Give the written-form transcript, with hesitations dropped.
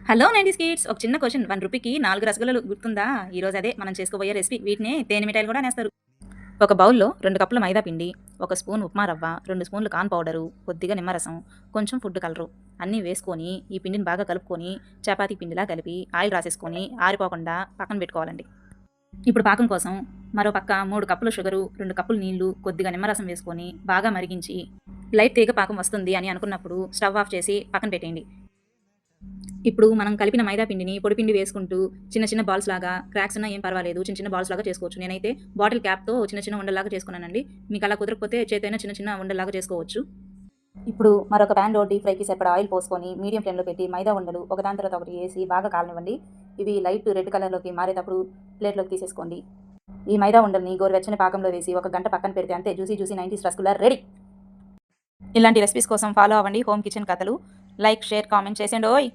Hello 90s kids. ఒక చిన్న question. రూ. 1కి 4 రసగుల్లలు గుర్తుందా? ఈరోజు అదే మనం చేసుకోబోయే రెసిపీ. వీటినే తేనె మిఠాయిలు కూడా అనేస్తారు. ఒక బౌల్‌లో 2 కప్పుల మైదా పిండి, 1 స్పూన్ ఉప్మా రవ్వ, 2 స్పూన్లు కార్న్ పౌడరు, కొద్దిగా నిమ్మరసం, కొంచెం ఫుడ్ కలరు అన్నీ వేసుకొని ఈ పిండిని బాగా కలుపుకొని చపాతీ పిండిలా కలిపి ఆయిల్ రాసేసుకొని ఆరిపోకుండా పక్కన పెట్టుకోవాలండి. ఇప్పుడు పాకం కోసం మరో పక్క 3 కప్పులు షుగరు, 2 కప్పులు నీళ్లు, కొద్దిగా నిమ్మరసం వేసుకొని బాగా మరిగించి లైట్ తీగ పాకం వస్తుంది అని అనుకున్నప్పుడు స్టవ్ ఆఫ్ చేసి పక్కన పెట్టేయండి. ఇప్పుడు మనం కలిపిన మైదా పిండిని పొడిపిండి వేసుకుంటూ చిన్న చిన్న బాల్స్ లాగా క్రాక్స్ ఉన్నా ఏం పర్వాలేదు. చిన్న చిన్న బాల్స్ లాగా చేసుకోవచ్చు. నేనైతే బాటిల్ క్యాప్‌తో చిన్న చిన్న ఉండల్లాగా చేసుకున్నానండి. మీకు అలా కుదరకపోతే చేత్తోనే చిన్న చిన్న ఉండల్లాగా చేసుకోవచ్చు. ఇప్పుడు మరొక ప్యాన్‌లో డీప్ ఫ్రైకి సరిపడా ఆయిల్ పోసుకొని మీడియం ఫ్లేమ్‌లో పెట్టి మైదా ఉండలు ఒకదాని తర్వాత ఒకటి ఏసి బాగా కాలనివ్వండి. ఇవి లైట్ రెడ్ కలర్‌లోకి మారేటప్పుడు ప్లేట్‌లోకి తీసేసుకోండి. ఈ మైదా ఉండల్ని గోరువెచ్చని పాకంలో వేసి ఒక గంట పక్కన పెడితే అంతే juicy juicy 90s rasgulla ready. ఇలాంటి రెసిపీస్ కోసం ఫాలో అవ్వండి హోమ్ కిచెన్ కథలు. Like, share, comment చేసేయండోయ్.